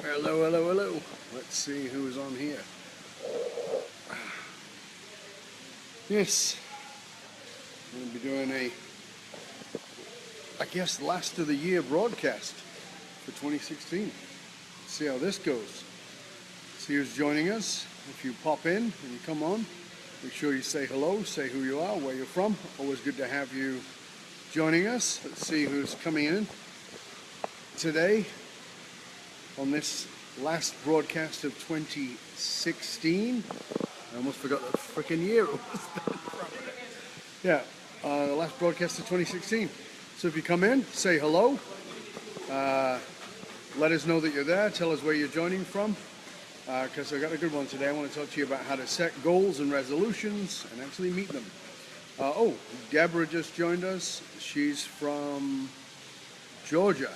Hello, hello, hello. Let's see who's on here. Yes, I'm going to be doing I guess, last of the year broadcast for 2016. Let's see how this goes. See who's joining us. If you pop in and you come on, make sure you say hello, say who you are, where you're from. Always good to have you joining us. Let's see who's coming in today on this last broadcast of 2016. I almost forgot the freaking year it was. Yeah, the last broadcast of 2016. So if you come in, say hello. Let us know that you're there. Tell us where you're joining from. Because I got a good one today. I want to talk to you about how to set goals and resolutions and actually meet them. Oh, Deborah just joined us. She's from Georgia.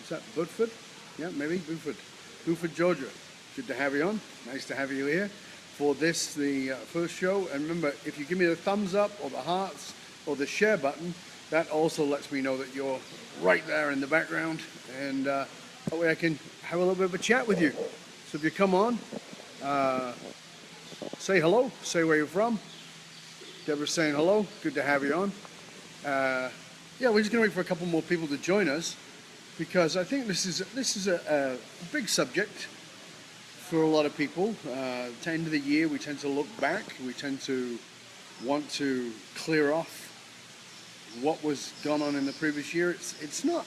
Is that Bedford? Yeah, maybe Bedford, Georgia. Good to have you on. Nice to have you here for this, the first show. And remember, if you give me the thumbs up or the hearts or the share button, that also lets me know that you're right there in the background. And that way I can have a little bit of a chat with you. So if you come on, say hello, say where you're from. Deborah's saying hello. Good to have you on. Yeah, we're just going to wait for a couple more people to join us, because I think this is a big subject for a lot of people. At the end of the year, we tend to look back. We tend to want to clear off what was gone on in the previous year. It's not.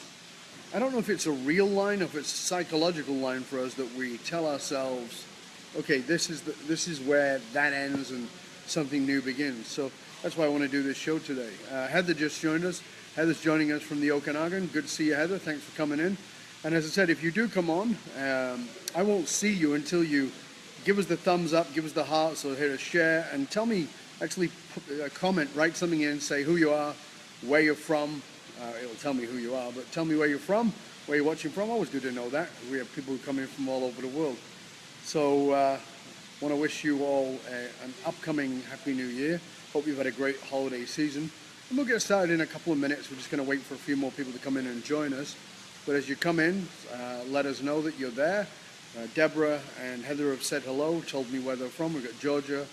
I don't know if it's a real line or if it's a psychological line for us that we tell ourselves, okay, this is where that ends and something new begins. So that's why I want to do this show today. Heather just joined us. Heather's joining us from the Okanagan. Good to see you, Heather. Thanks for coming in. And as I said, if you do come on, I won't see you until you give us the thumbs up, give us the hearts, or hit a share, and tell me, actually comment, write something in, say who you are, where you're from. It'll tell me who you are, but tell me where you're from, where you're watching from. Always good to know that. We have people who come in from all over the world. So want to wish you all an upcoming Happy New Year. Hope you've had a great holiday season. And we'll get started in a couple of minutes. We're just going to wait for a few more people to come in and join us. But as you come in, let us know that you're there. Deborah and Heather have said hello, told me where they're from. We've got Georgia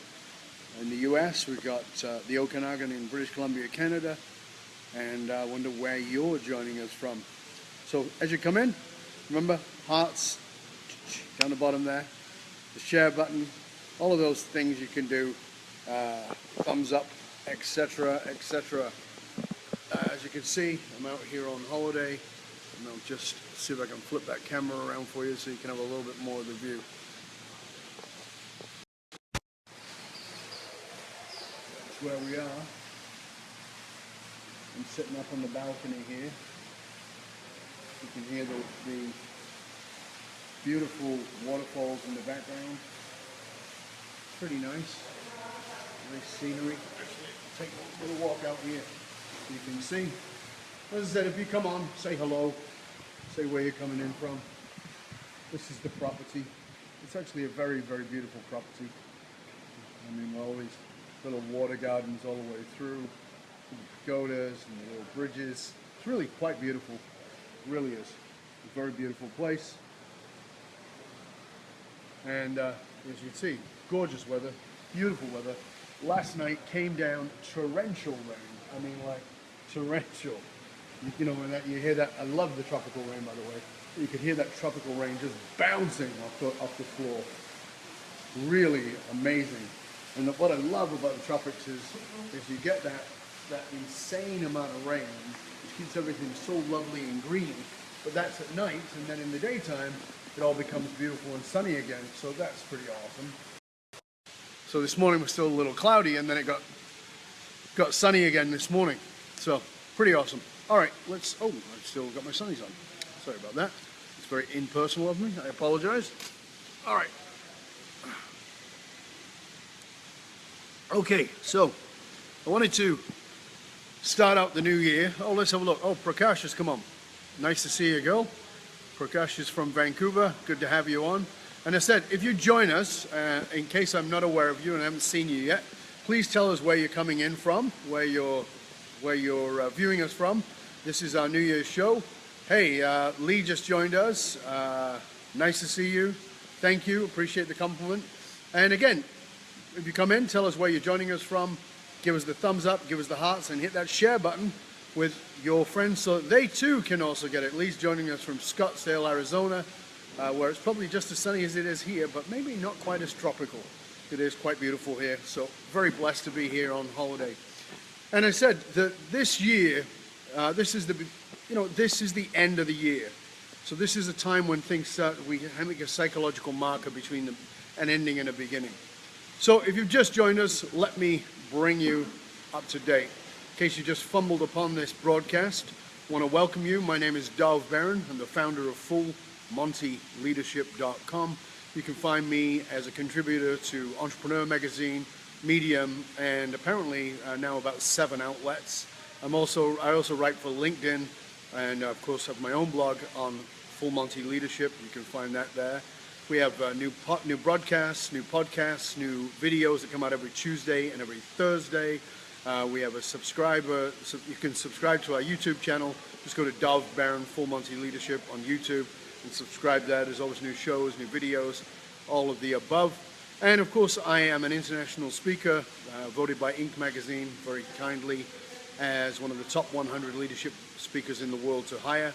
in the US. We've got the Okanagan in British Columbia, Canada. And I wonder where you're joining us from. So as you come in, remember, hearts down the bottom there, the share button, all of those things you can do, thumbs up, etc., etc. As you can see, I'm out here on holiday, and I'll just see if I can flip that camera around for you so you can have a little bit more of the view. That's where we are. I'm sitting up on the balcony here. You can hear the beautiful waterfalls in the background. Pretty nice. Nice scenery. Actually, take a little walk out here so you can see. As I said, if you come on, say hello. Say where you're coming in from. This is the property. It's actually a very, very beautiful property. I mean, all these little water gardens all the way through. Pagodas and the little bridges. It's really quite beautiful. It really is. A very beautiful place. And as you can see, gorgeous weather, beautiful weather. Last night came down torrential rain. I mean, like torrential. You know, when that you hear that. I love the tropical rain, by the way. You could hear that tropical rain just bouncing off the floor. Really amazing. And what I love about the tropics is you get that insane amount of rain, which keeps everything so lovely and green. But that's at night, and then in the daytime, it all becomes beautiful and sunny again. So that's pretty awesome. So this morning was still a little cloudy, and then it got sunny again this morning. So pretty awesome. All right, let's. Oh, I've still got my sunnies on. Sorry about that. It's very impersonal of me. I apologize. All right. Okay, so I wanted to start out the new year. Oh, let's have a look. Oh, Prakash has come on. Nice to see you, girl. Prakash is from Vancouver. Good to have you on. And I said, if you join us, in case I'm not aware of you and I haven't seen you yet, please tell us where you're coming in from, where you're viewing us from. This is our New Year's show. Hey, Lee just joined us. Nice to see you. Thank you. Appreciate the compliment. And again, if you come in, tell us where you're joining us from. Give us the thumbs up, give us the hearts, and hit that share button with your friends so that they too can also get it. Lee's joining us from Scottsdale, Arizona, where it's probably just as sunny as it is here, but maybe not quite as tropical. It is quite beautiful here, so very blessed to be here on holiday. And I said that this year, this is the end of the year. So this is a time when things start, we make a psychological marker between an ending and a beginning. So if you've just joined us, let me bring you up to date. In case you just fumbled upon this broadcast, I want to welcome you. My name is Dov Barron. I'm the founder of fulfil.leadership.com. You can find me as a contributor to Entrepreneur Magazine, Medium, and apparently now about 7 outlets. I also write for LinkedIn, and of course have my own blog on Full Monty Leadership. You can find that there. We have new broadcasts, new podcasts, new videos that come out every Tuesday and every Thursday. We have a subscriber, so you can subscribe to our YouTube channel. Just go to Dov Barron Full Monty Leadership on YouTube and subscribe there. There's always new shows, new videos, all of the above. And of course, I am an international speaker, voted by Inc. magazine very kindly as one of the top 100 leadership speakers in the world to hire.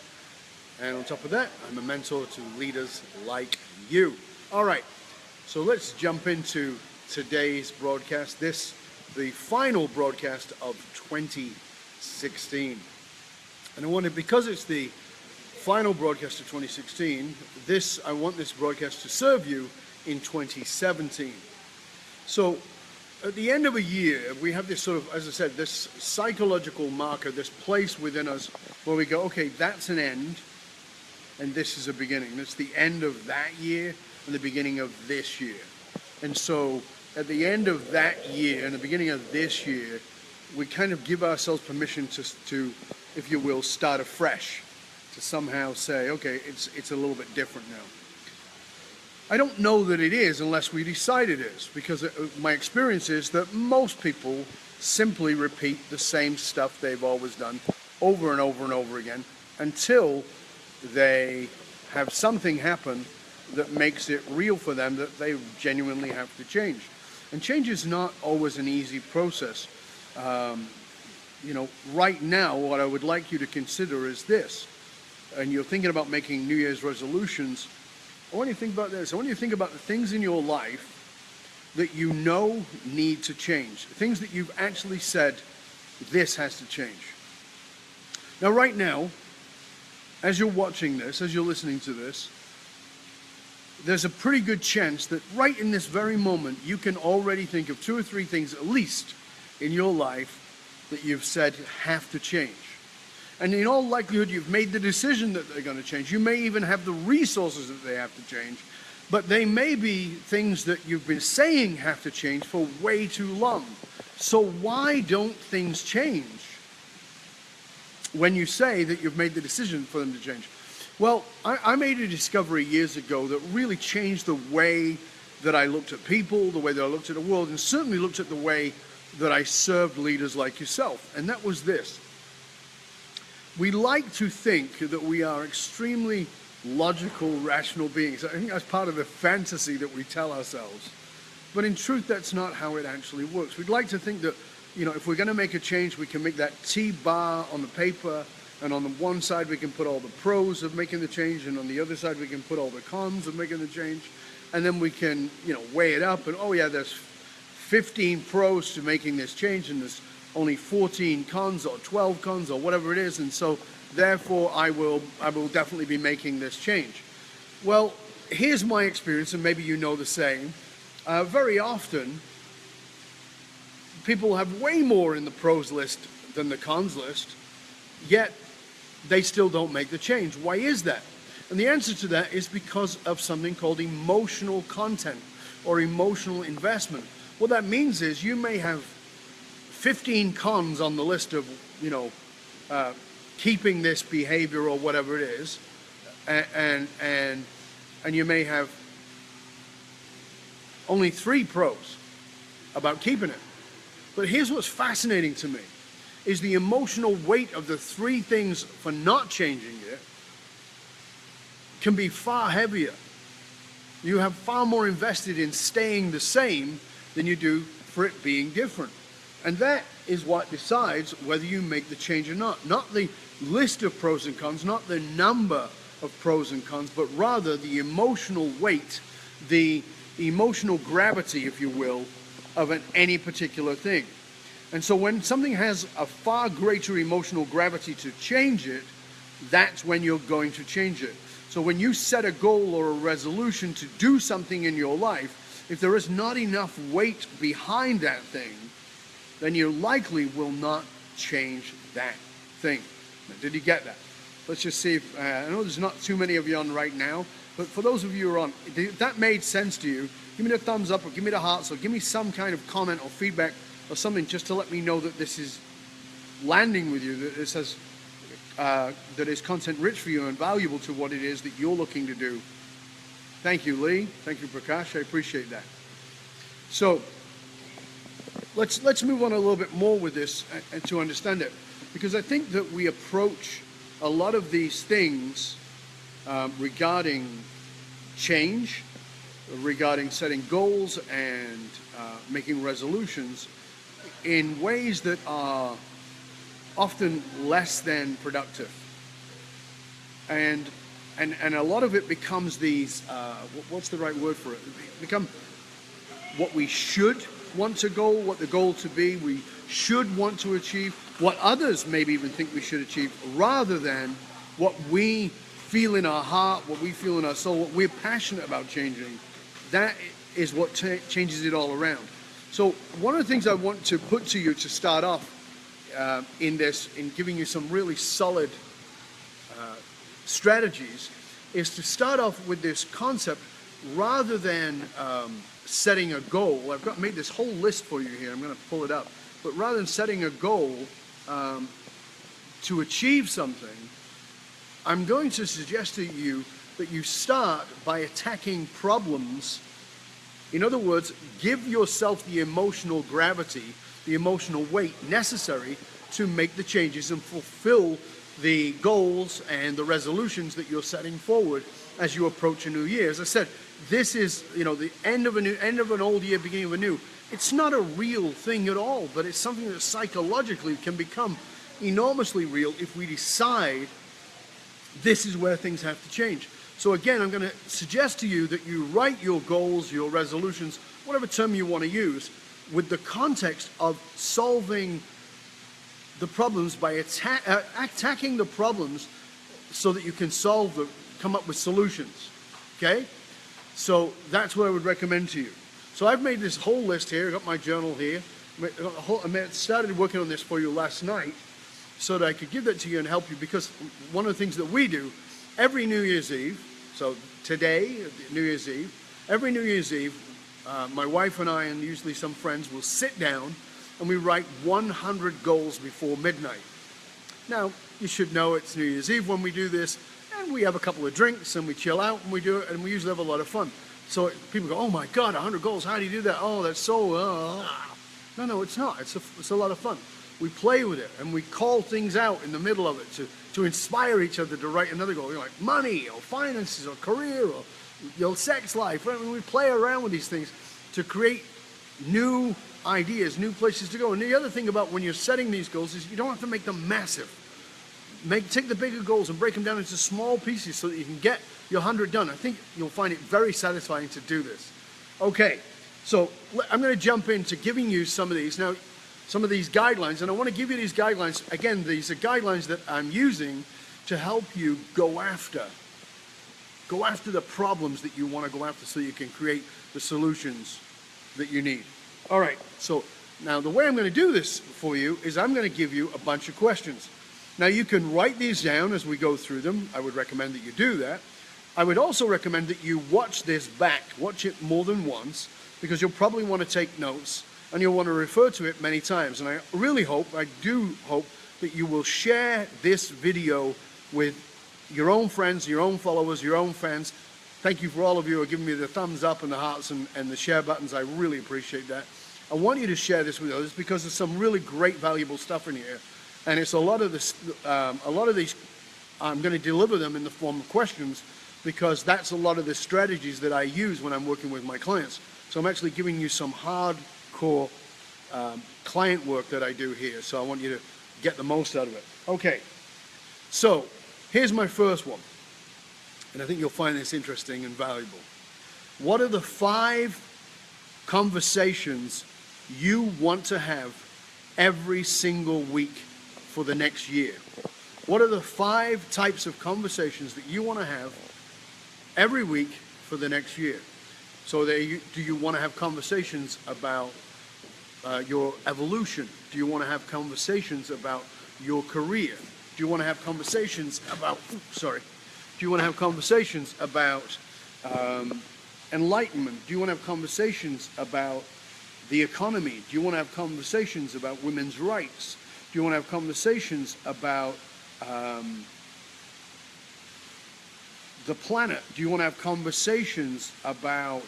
And on top of that, I'm a mentor to leaders like you. All right, so let's jump into today's broadcast. The final broadcast of 2016. And I wanted, because it's the final broadcast of 2016, I want this broadcast to serve you in 2017. So at the end of a year, we have this sort of, as I said, this psychological marker, this place within us where we go, okay, that's an end, and this is a beginning. It's the end of that year and the beginning of this year. And so at the end of that year and the beginning of this year, we kind of give ourselves permission to, if you will, start afresh, to somehow say, okay, it's a little bit different now. I don't know that it is unless we decide it is, because my experience is that most people simply repeat the same stuff they've always done over and over and over again until they have something happen that makes it real for them that they genuinely have to change. And change is not always an easy process. Right now, what I would like you to consider is this, and you're thinking about making New Year's resolutions. I want you to think about this. I want you to think about the things in your life that you know need to change, things that you've actually said, this has to change. Now, right now, as you're watching this, as you're listening to this, there's a pretty good chance that right in this very moment, you can already think of 2 or 3 things, at least, in your life that you've said have to change. And in all likelihood, you've made the decision that they're going to change. You may even have the resources that they have to change, but they may be things that you've been saying have to change for way too long. So why don't things change when you say that you've made the decision for them to change? Well, I made a discovery years ago that really changed the way that I looked at people, the way that I looked at the world, and certainly looked at the way that I served leaders like yourself. And that was this. We like to think that we are extremely logical, rational beings. I think that's part of the fantasy that we tell ourselves. But in truth, that's not how it actually works. We'd like to think that, if we're going to make a change, we can make that T-bar on the paper, and on the one side we can put all the pros of making the change, and on the other side we can put all the cons of making the change, and then we can, weigh it up, and oh yeah, there's 15 pros to making this change, and there's only 14 cons or 12 cons or whatever it is, and so therefore I will definitely be making this change. Well, here's my experience, and maybe you know the same. Very often, people have way more in the pros list than the cons list, yet they still don't make the change. Why is that? And the answer to that is because of something called emotional content or emotional investment. What that means is you may have 15 cons on the list of, keeping this behavior or whatever it is, and you may have only 3 pros about keeping it. But here's what's fascinating to me, is the emotional weight of the three things for not changing it can be far heavier. You have far more invested in staying the same than you do for it being different. And that is what decides whether you make the change or not. Not the list of pros and cons, not the number of pros and cons, but rather the emotional weight, the emotional gravity, if you will, of any particular thing. And so when something has a far greater emotional gravity to change it, that's when you're going to change it. So when you set a goal or a resolution to do something in your life, if there is not enough weight behind that thing, then you likely will not change that thing. Now, did you get that? Let's just see if, I know there's not too many of you on right now, but for those of you who are on, if that made sense to you, give me the thumbs up or give me the hearts or give me some kind of comment or feedback or something just to let me know that this is landing with you, that it says that is content rich for you and valuable to what it is that you're looking to do. Thank you, Lee. Thank you, Prakash. I appreciate that. So let's move on a little bit more with this and to understand it, because I think that we approach a lot of these things regarding change, regarding setting goals and making resolutions in ways that are often less than productive. And a lot of it becomes these, what's the right word for it? Become what we should want to go, what the goal to be, we should want to achieve, what others maybe even think we should achieve, rather than what we feel in our heart, what we feel in our soul, what we're passionate about changing. That is what changes it all around. So one of the things I want to put to you to start off in giving you some really solid strategies, is to start off with this concept rather than setting a goal. I've made this whole list for you here. I'm going to pull it up. But rather than setting a goal to achieve something, I'm going to suggest to you that you start by attacking problems. In other words, give yourself the emotional gravity, the emotional weight necessary to make the changes and fulfill the goals and the resolutions that you're setting forward as you approach a new year. As I said, this is, the end of an old year, beginning of a new. It's not a real thing at all, but it's something that psychologically can become enormously real if we decide this is where things have to change. So again, I'm going to suggest to you that you write your goals, your resolutions, whatever term you want to use, with the context of solving the problems by attacking the problems so that you can solve them, come up with solutions. Okay? So that's what I would recommend to you. So I've made this whole list here. I've got my journal here. I started working on this for you last night so that I could give that to you and help you, because one of the things that we do every New Year's Eve, so today, New Year's Eve, every New Year's Eve, my wife and I and usually some friends will sit down and we write 100 goals before midnight. Now, you should know it's New Year's Eve when we do this, and we have a couple of drinks and we chill out and we do it, and we usually have a lot of fun. So people go, oh my God, 100 goals, how do you do that? Oh, that's so, No, it's not. It's a lot of fun. We play with it and we call things out in the middle of it to inspire each other to write another goal. Like money or finances or career or your sex life. I mean, we play around with these things to create new ideas, new places to go. And the other thing about when you're setting these goals is you don't have to make them massive. Take the bigger goals and break them down into small pieces so that you can get your 100 done. I think you'll find it very satisfying to do this. Okay, so I'm going to jump into giving you some of these. Now, some of these guidelines, and I want to give you these guidelines. Again, these are guidelines that I'm using to help you go after the problems that you want to go after so you can create the solutions that you need. All right, so now the way I'm going to do this for you is I'm going to give you a bunch of questions. Now you can write these down as we go through them. I would recommend that you do that. I would also recommend that you watch this back, watch it more than once, because you'll probably want to take notes and you'll want to refer to it many times. And I do hope that you will share this video with your own friends, your own followers, your own fans. Thank you for all of you who are giving me the thumbs up and the hearts and the share buttons. I really appreciate that. I want you to share this with others because there's some really great, valuable stuff in here. And it's a lot of these, I'm going to deliver them in the form of questions because that's a lot of the strategies that I use when I'm working with my clients. So I'm actually giving you some hardcore client work that I do here. So I want you to get the most out of it. Okay, so here's my first one. And I think you'll find this interesting and valuable. What are the 5 conversations you want to have every single week for the next year? What are the 5 types of conversations that you want to have every week for the next year? So do you want to have conversations about your evolution? Do you want to have conversations about your career? Do you want to have conversations about, do you want to have conversations about enlightenment? Do you want to have conversations about the economy? Do you want to have conversations about women's rights? Do you want to have conversations about the planet? Do you want to have conversations about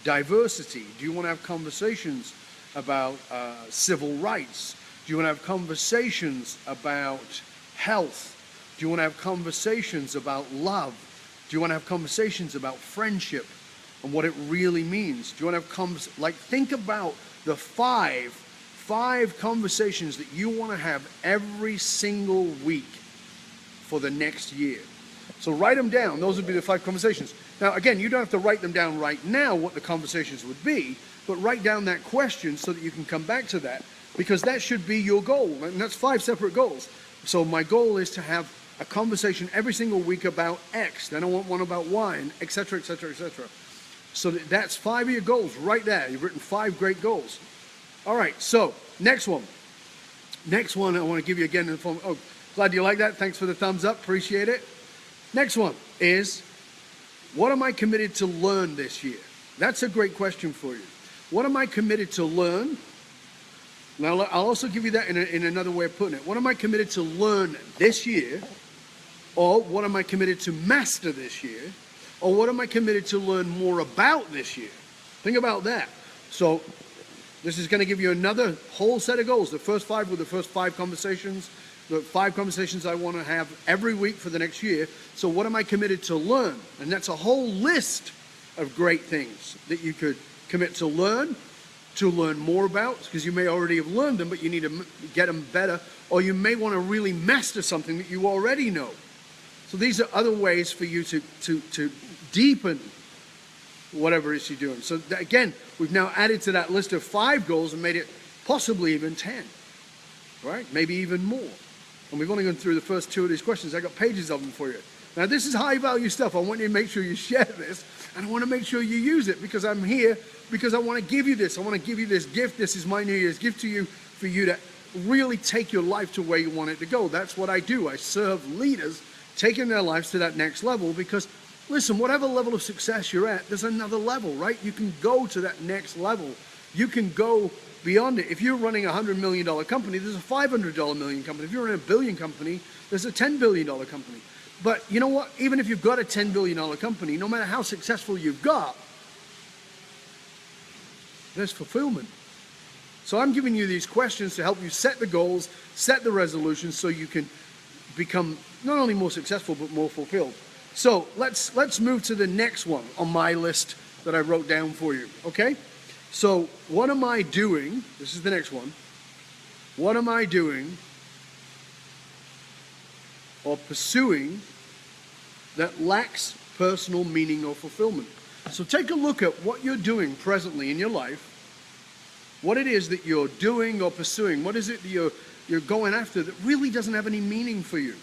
diversity? Do you want to have conversations about civil rights? Do you want to have conversations about health? Do you want to have conversations about love? Do you want to have conversations about friendship and what it really means? Do you want to have think about the five conversations that you want to have every single week for the next year. So write them down. Those would be the 5 conversations. Now, again, you don't have to write them down right now what the conversations would be, but write down that question so that you can come back to that, because that should be your goal. And that's 5 separate goals. So my goal is to have a conversation every single week about X. Then I want one about Y, and et cetera, et cetera, et cetera. So that's 5 of your goals right there. You've written 5 great goals. All right, so next one. Next one I want to give you again in the form, oh, glad you like that. Thanks for the thumbs up, appreciate it. Next one is, what am I committed to learn this year? That's a great question for you. What am I committed to learn? Now, I'll also give you that in another way of putting it. What am I committed to learn this year? Or what am I committed to master this year? Or what am I committed to learn more about this year? Think about that. So this is going to give you another whole set of goals. The first 5 were the first 5 conversations. The 5 conversations I want to have every week for the next year. So what am I committed to learn? And that's a whole list of great things that you could commit to learn more about, because you may already have learned them, but you need to get them better, or you may want to really master something that you already know. So these are other ways for you to deepen whatever it is you're doing. So again, we've now added to that list of 5 goals and made it possibly even 10, right? Maybe even more. And we've only gone through the first 2 of these questions. I got pages of them for you. Now, this is high value stuff. I want you to make sure you share this, and I want to make sure you use it, because I'm here because I want to give you this. I want to give you this gift. This is my New Year's gift to you, for you to really take your life to where you want it to go. That's what I do. I serve leaders taking their lives to that next level, because listen, whatever level of success you're at, there's another level, right? You can go to that next level. You can go beyond it. If you're running a $100 million company, there's a $500 million company. If you're in a billion company, there's a $10 billion company. But you know what? Even if you've got a $10 billion company, no matter how successful you've got, there's fulfillment. So I'm giving you these questions to help you set the goals, set the resolutions, so you can become not only more successful, but more fulfilled. So let's move to the next one on my list that I wrote down for you, okay? So what am I doing? This is the next one. What am I doing or pursuing that lacks personal meaning or fulfillment? So take a look at what you're doing presently in your life, what it is that you're doing or pursuing, what is it that you're going after that really doesn't have any meaning for you.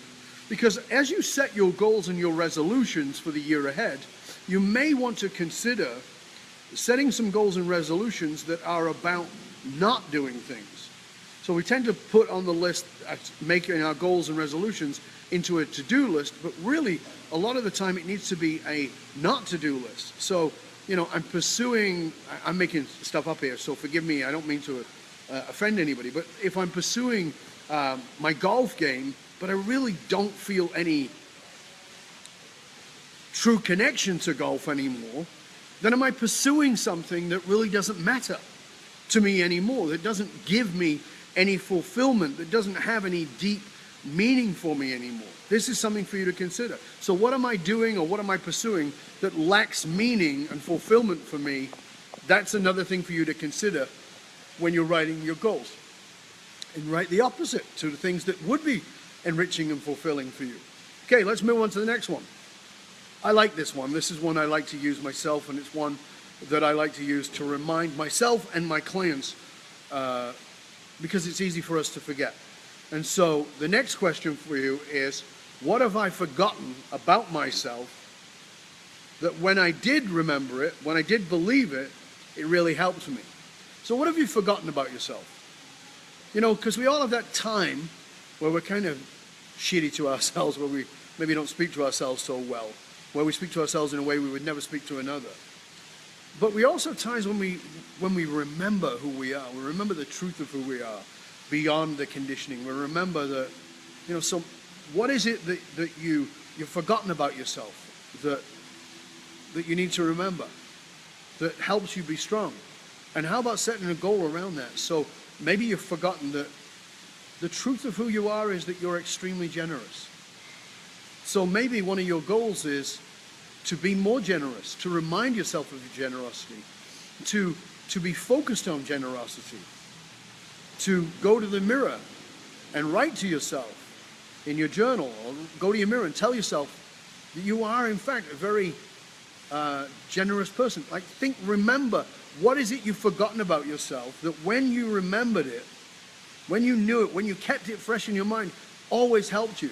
Because as you set your goals and your resolutions for the year ahead, you may want to consider setting some goals and resolutions that are about not doing things. So we tend to put on the list, making our goals and resolutions into a to-do list, but really a lot of the time it needs to be a not to-do list. So, you know, I'm making stuff up here, so forgive me, I don't mean to offend anybody, but if I'm pursuing my golf game, but I really don't feel any true connection to golf anymore, then am I pursuing something that really doesn't matter? to me anymore, that doesn't give me any fulfillment, that doesn't have any deep meaning for me anymore. This is something for you to consider. So what am I doing or what am I pursuing that lacks meaning and fulfillment for me? That's another thing for you to consider when you're writing your goals. And write the opposite to the things that would be enriching and fulfilling for you. Okay, let's move on to the next one. I like this one. This is one I like to use myself, and it's one that I like to use to remind myself and my clients because it's easy for us to forget. And so the next question for you is, what have I forgotten about myself that when I did remember it, when I did believe it, it really helped me? So what have you forgotten about yourself? You know, because we all have that time where we're kind of shitty to ourselves, where we maybe don't speak to ourselves so well, where we speak to ourselves in a way we would never speak to another. But we also have times when we remember who we are, we remember the truth of who we are, beyond the conditioning. We remember that, you know, so what is it that you've forgotten about yourself that you need to remember, that helps you be strong? And how about setting a goal around that? So maybe you've forgotten that the truth of who you are is that you're extremely generous. So maybe one of your goals is to be more generous, to remind yourself of your generosity, to be focused on generosity, to go to the mirror and write to yourself in your journal, or go to your mirror and tell yourself that you are in fact a very generous person. Like remember, what is it you've forgotten about yourself that when you remembered it, when you knew it, when you kept it fresh in your mind, always helped you?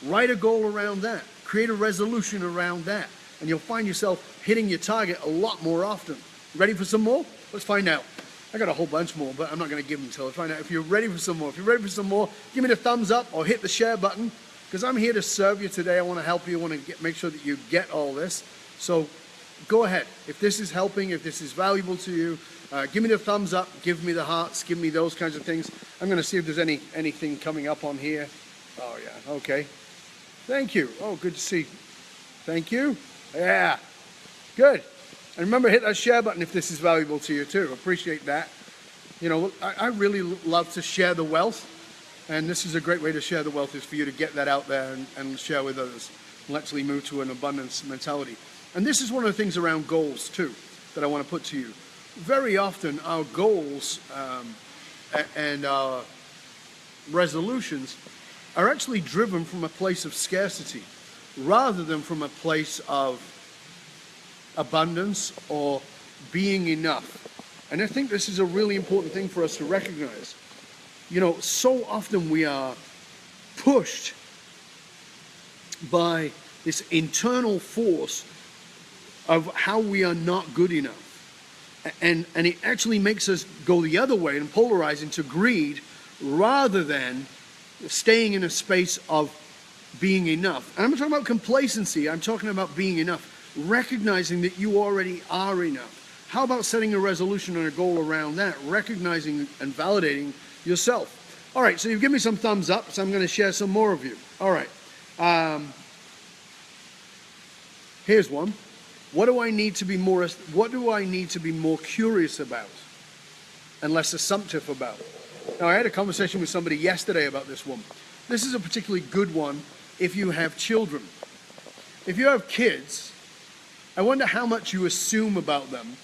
Write a goal around that. Create a resolution around that. And you'll find yourself hitting your target a lot more often. Ready for some more? Let's find out. I got a whole bunch more, but I'm not going to give them until I find out if you're ready for some more. If you're ready for some more, give me the thumbs up or hit the share button, because I'm here to serve you today. I want to help you. I want to make sure that you get all this. So go ahead. If this is helping, if this is valuable to you, give me the thumbs up, give me the hearts, give me those kinds of things. I'm going to see if there's anything coming up on here. Oh, yeah. Okay. Thank you. Oh, good to see. Thank you. Yeah. Good. And remember, hit that share button if this is valuable to you too. Appreciate that. You know, I really love to share the wealth. And this is a great way to share the wealth, is for you to get that out there and share with others. And actually move to an abundance mentality. And this is one of the things around goals too that I want to put to you. Very often our goals and our resolutions are actually driven from a place of scarcity rather than from a place of abundance or being enough. And I think this is a really important thing for us to recognize. You know, so often we are pushed by this internal force of how we are not good enough. And it actually makes us go the other way and polarize into greed rather than staying in a space of being enough. And I'm not talking about complacency, I'm talking about being enough, recognizing that you already are enough. How about setting a resolution and a goal around that, recognizing and validating yourself? All right, so you've given me some thumbs up, so I'm going to share some more of you. All right. Here's one. What do I need to be more curious about and less assumptive about? Now, I had a conversation with somebody yesterday about this one. This is a particularly good one if you have children. If you have kids, I wonder how much you assume about them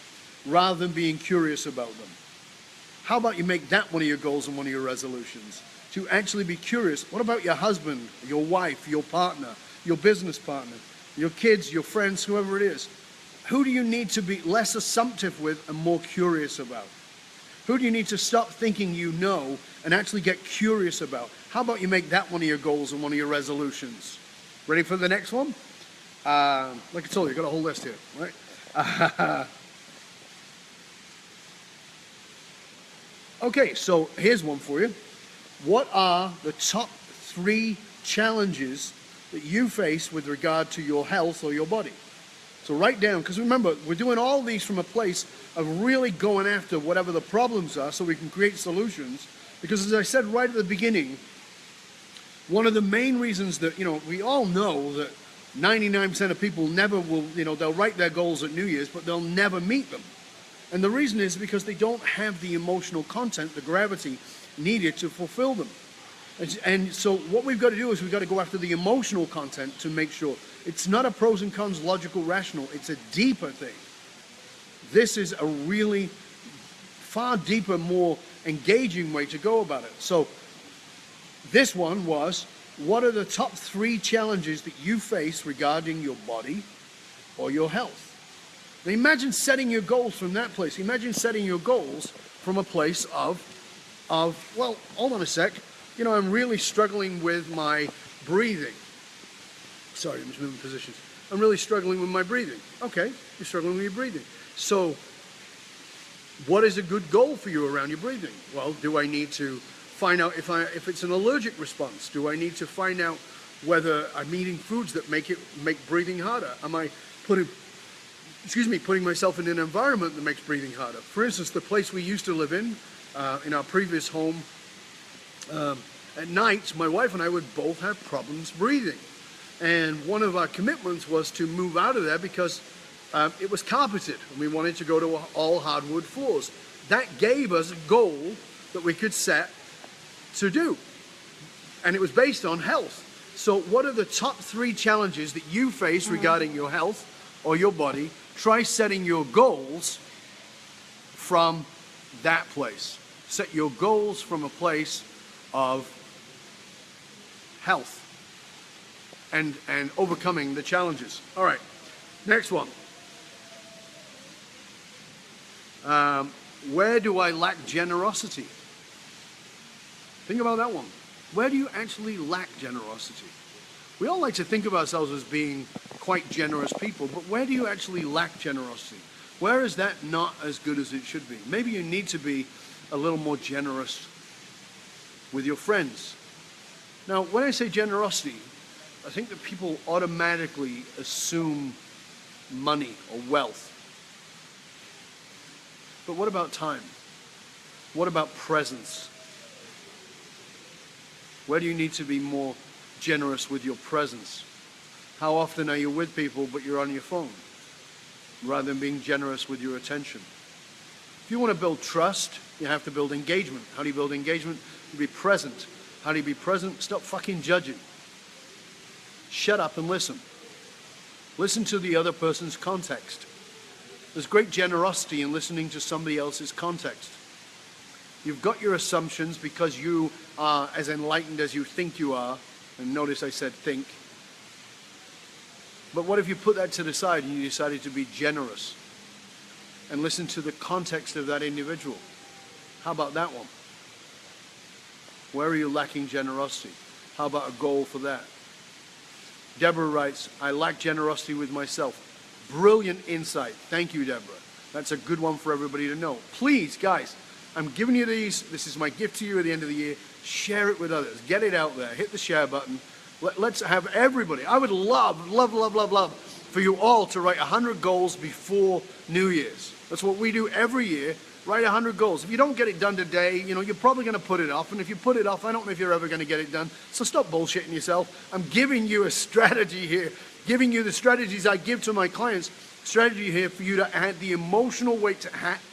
rather than being curious about them. How about you make that one of your goals and one of your resolutions? To actually be curious. What about your husband, your wife, your partner, your business partner, your kids, your friends, whoever it is? Who do you need to be less assumptive with and more curious about? Who do you need to stop thinking you know and actually get curious about? How about you make that one of your goals and one of your resolutions? Ready for the next one? Like I told you, I've got a whole list here, right? Okay, so here's one for you. What are the top 3 challenges that you face with regard to your health or your body? So write down, because remember, we're doing all these from a place of really going after whatever the problems are so we can create solutions. Because as I said right at the beginning, one of the main reasons that, you know, we all know that 99% of people never will, you know, they'll write their goals at New Year's, but they'll never meet them. And the reason is because they don't have the emotional content, the gravity needed to fulfill them. And so what we've got to do is we've got to go after the emotional content to make sure. It's not a pros and cons, logical, rational. It's a deeper thing. This is a really far deeper, more engaging way to go about it. So this one was, what are the top 3 challenges that you face regarding your body or your health? Now imagine setting your goals from that place. Imagine setting your goals from a place of well, hold on a sec. You know, I'm really struggling with my breathing. Sorry, I'm just moving positions. I'm really struggling with my breathing. Okay, you're struggling with your breathing. So what is a good goal for you around your breathing? Well, do I need to find out if it's an allergic response? Do I need to find out whether I'm eating foods that make breathing harder? Am I putting myself in an environment that makes breathing harder? For instance, the place we used to live in our previous home, at night, my wife and I would both have problems breathing. And one of our commitments was to move out of there because it was carpeted and we wanted to go to all hardwood floors. That gave us a goal that we could set to do. And it was based on health. So what are the top 3 challenges that you face regarding your health or your body? Try setting your goals from that place. Set your goals from a place of health and overcoming the challenges. All right, next one. Where do I lack generosity? Think about that one. Where do you actually lack generosity? We all like to think of ourselves as being quite generous people, but where do you actually lack generosity? Where is that not as good as it should be? Maybe you need to be a little more generous with your friends. Now, when I say generosity, I think that people automatically assume money or wealth. But what about time? What about presence? Where do you need to be more generous with your presence? How often are you with people but you're on your phone rather than being generous with your attention? If you want to build trust, you have to build engagement. How do you build engagement? You be present. How do you be present? Stop fucking judging. Shut up and listen. Listen to the other person's context. There's great generosity in listening to somebody else's context. You've got your assumptions because you are as enlightened as you think you are. And notice I said think. But what if you put that to the side and you decided to be generous and listen to the context of that individual? How about that one? Where are you lacking generosity? How about a goal for that? Deborah writes, I lack generosity with myself. Brilliant insight. Thank you, Deborah. That's a good one for everybody to know. Please, guys, I'm giving you these. This is my gift to you at the end of the year. Share it with others. Get it out there. Hit the share button. Let's have everybody. I would love for you all to write 100 goals before New Year's. That's what we do every year. Write 100 goals. If you don't get it done today, you know, you're probably going to put it off. And if you put it off, I don't know if you're ever going to get it done. So stop bullshitting yourself. I'm giving you a strategy here, giving you the strategies I give to my clients. Strategy here for you to add the emotional weight,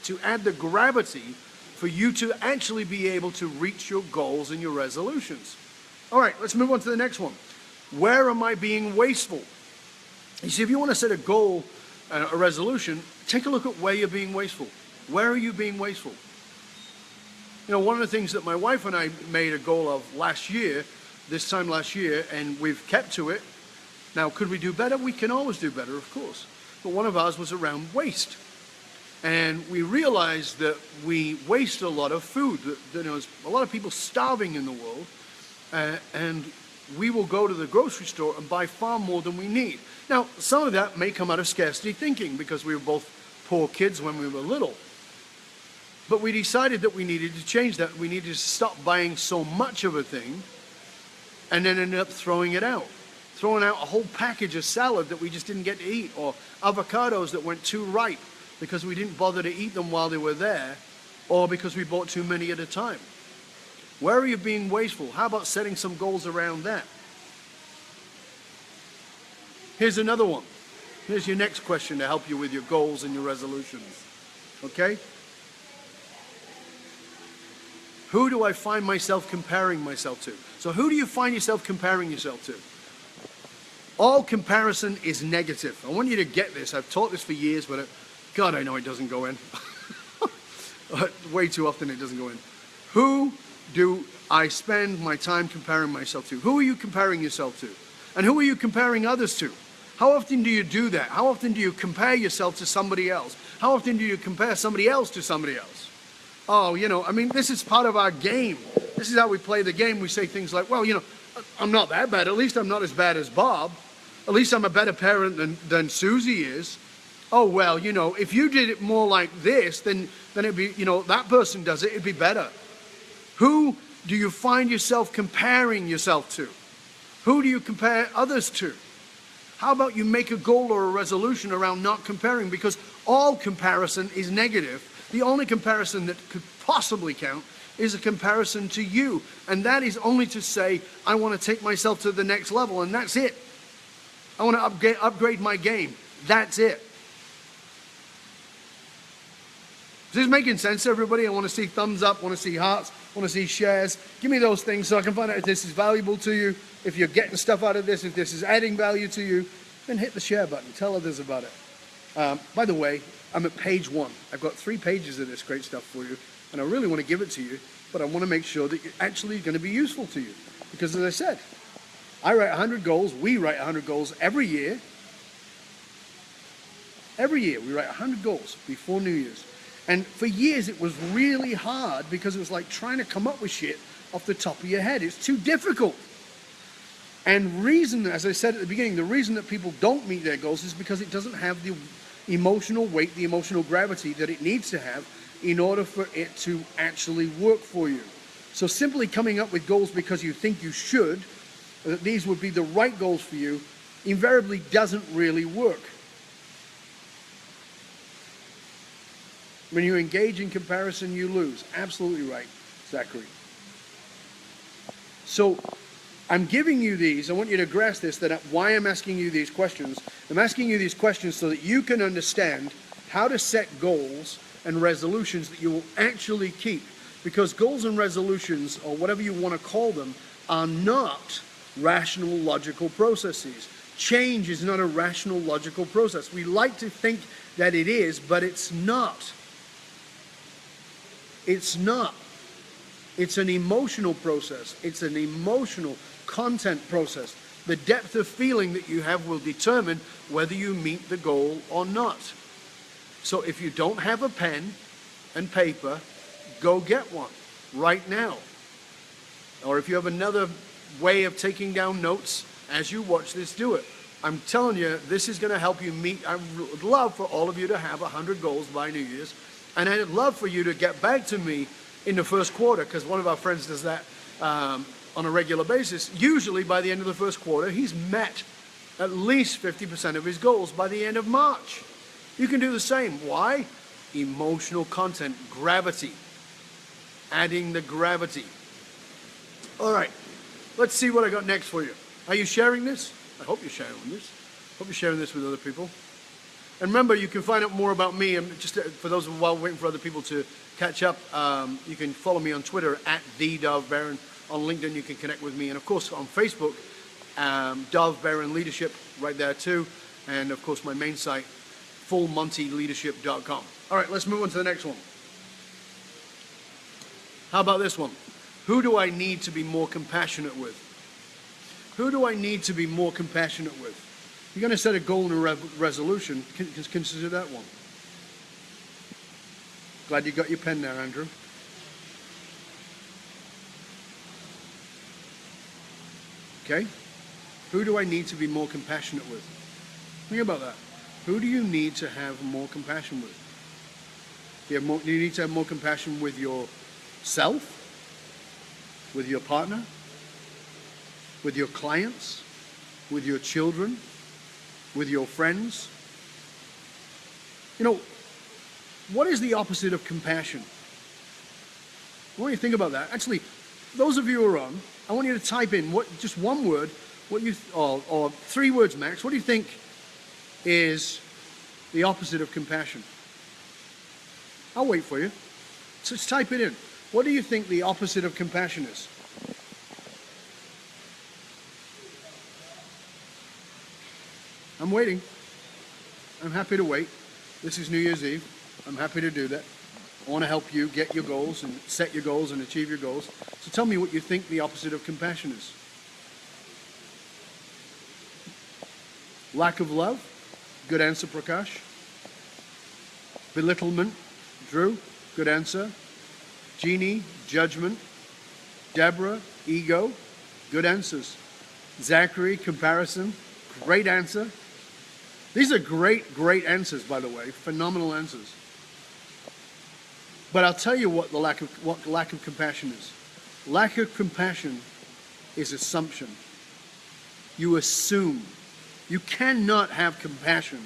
to add the gravity for you to actually be able to reach your goals and your resolutions. All right, let's move on to the next one. Where am I being wasteful? You see, if you want to set a goal, a resolution, take a look at where you're being wasteful. Where are you being wasteful? You know, one of the things that my wife and I made a goal of this time last year, and we've kept to it. Now, could we do better? We can always do better, of course. But one of ours was around waste. And we realized that we waste a lot of food. That there's a lot of people starving in the world. And we will go to the grocery store and buy far more than we need. Now, some of that may come out of scarcity thinking because we were both poor kids when we were little. But we decided that we needed to change that. We needed to stop buying so much of a thing and then ended up throwing it out. Throwing out a whole package of salad that we just didn't get to eat, or avocados that went too ripe because we didn't bother to eat them while they were there, or because we bought too many at a time. Where are you being wasteful? How about setting some goals around that? Here's another one. Here's your next question to help you with your goals and your resolutions. Okay? Who do I find myself comparing myself to? So who do you find yourself comparing yourself to? All comparison is negative. I want you to get this. I've taught this for years, but God, I know it doesn't go in. Way too often it doesn't go in. Who do I spend my time comparing myself to? Who are you comparing yourself to? And who are you comparing others to? How often do you do that? How often do you compare yourself to somebody else? How often do you compare somebody else to somebody else? Oh, I mean, this is part of our game. This is how we play the game. We say things like, well, I'm not that bad. At least I'm not as bad as Bob. At least I'm a better parent than Susie is. Oh, well, if you did it more like this, then it'd be, that person does it, it'd be better. Who do you find yourself comparing yourself to? Who do you compare others to? How about you make a goal or a resolution around not comparing? Because all comparison is negative. The only comparison that could possibly count is a comparison to you. And that is only to say, I want to take myself to the next level, and that's it. I want to upgrade my game. That's it. Is this making sense to everybody? I want to see thumbs up, want to see hearts, want to see shares. Give me those things so I can find out if this is valuable to you, if you're getting stuff out of this, if this is adding value to you. Then hit the share button. Tell others about it. By the way, I'm at page 1. I've got 3 pages of this great stuff for you, and I really want to give it to you, but I want to make sure that it's actually going to be useful to you. Because as I said, I write 100 goals, we write 100 goals every year. Every year we write 100 goals before New Year's. And for years it was really hard because it was like trying to come up with shit off the top of your head. It's too difficult. And reason, as I said at the beginning, the reason that people don't meet their goals is because it doesn't have the emotional weight, the emotional gravity that it needs to have in order for it to actually work for you. So simply coming up with goals because you think you should, that these would be the right goals for you, invariably doesn't really work. When you engage in comparison, you lose. Absolutely right, Zachary. So I'm giving you these. I want you to grasp this, that why I'm asking you these questions. I'm asking you these questions so that you can understand how to set goals and resolutions that you will actually keep. Because goals and resolutions, or whatever you want to call them, are not rational, logical processes. Change is not a rational, logical process. We like to think that it is, but it's not. It's not. It's an emotional process. It's an emotional content process. The depth of feeling that you have will determine whether you meet the goal or not. So if you don't have a pen and paper, go get one right now. Or if you have another way of taking down notes as you watch this, do it. I'm telling you, this is going to help you meet. I would love for all of you to have 100 goals by New Year's. And I'd love for you to get back to me in the first quarter, because one of our friends does that on a regular basis. Usually by the end of the first quarter, he's met at least 50% of his goals by the end of March. You can do the same. Why? Emotional content, gravity. Adding the gravity. All right, let's see what I got next for you. Are you sharing this? I hope you're sharing this. Hope you're sharing this with other people. And remember, you can find out more about me, and just for those while waiting for other people to catch up, you can follow me on Twitter at @TheDoveBaron. On LinkedIn, you can connect with me. And of course, on Facebook, Dove Baron Leadership, right there too. And of course, my main site, fullmontyleadership.com. All right, let's move on to the next one. How about this one? Who do I need to be more compassionate with? Who do I need to be more compassionate with? You're going to set a goal and a resolution. Consider that one. Glad you got your pen there, Andrew. Okay? Who do I need to be more compassionate with? Think about that. Who do you need to have more compassion with? Do you need to have more compassion with yourself? With your partner? With your clients? With your children? With your friends? What is the opposite of compassion? I want you to think about that. Actually, those of you who are on, I want you to type in just one word, or 3 words max. What do you think is the opposite of compassion? I'll wait for you. So just type it in. What do you think the opposite of compassion is? I'm waiting. I'm happy to wait. This is New Year's Eve. I'm happy to do that. I want to help you get your goals and set your goals and achieve your goals. So tell me what you think the opposite of compassion is. Lack of love? Good answer, Prakash. Belittlement? Drew? Good answer. Jeannie? Judgment. Deborah? Ego? Good answers. Zachary? Comparison? Great answer. These are great answers, by the way. Phenomenal answers. But I'll tell you what lack of compassion is. Lack of compassion is assumption. You assume. You cannot have compassion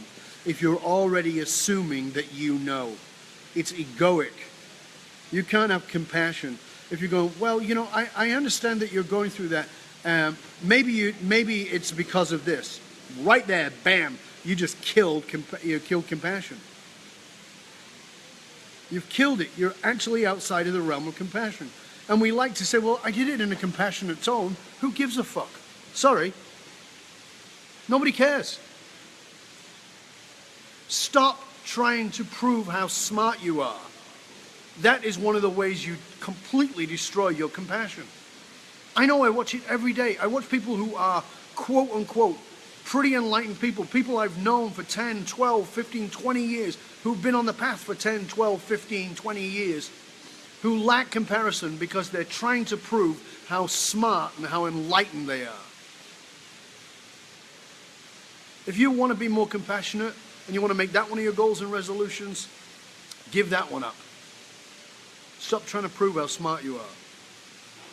if you're already assuming that you know. It's egoic. You can't have compassion if you go, well, you know, I understand that you're going through that. Maybe it's because of this. Right there, bam, you just killed compassion. You've killed it. You're actually outside of the realm of compassion. And we like to say, well, I did it in a compassionate tone. Who gives a fuck? Sorry. Nobody cares. Stop trying to prove how smart you are. That is one of the ways you completely destroy your compassion. I know I watch it every day. I watch people who are, quote unquote, pretty enlightened people, people I've known for 10, 12, 15, 20 years, who've been on the path for 10, 12, 15, 20 years, who lack comparison because they're trying to prove how smart and how enlightened they are. If you want to be more compassionate and you want to make that one of your goals and resolutions, give that one up. Stop trying to prove how smart you are.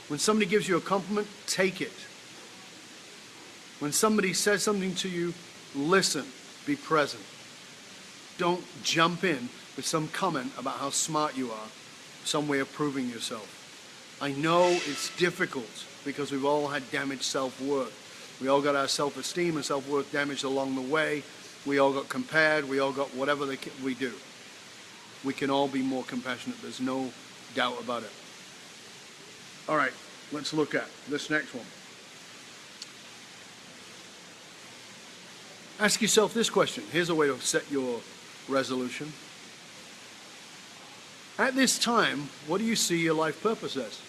When somebody gives you a compliment, take it. When somebody says something to you, listen, be present. Don't jump in with some comment about how smart you are, some way of proving yourself. I know it's difficult because we've all had damaged self-worth. We all got our self-esteem and self-worth damaged along the way. We all got compared. We all got whatever we do. We can all be more compassionate. There's no doubt about it. All right, let's look at this next one. Ask yourself this question. Here's a way to set your resolution. At this time, what do you see your life purpose as?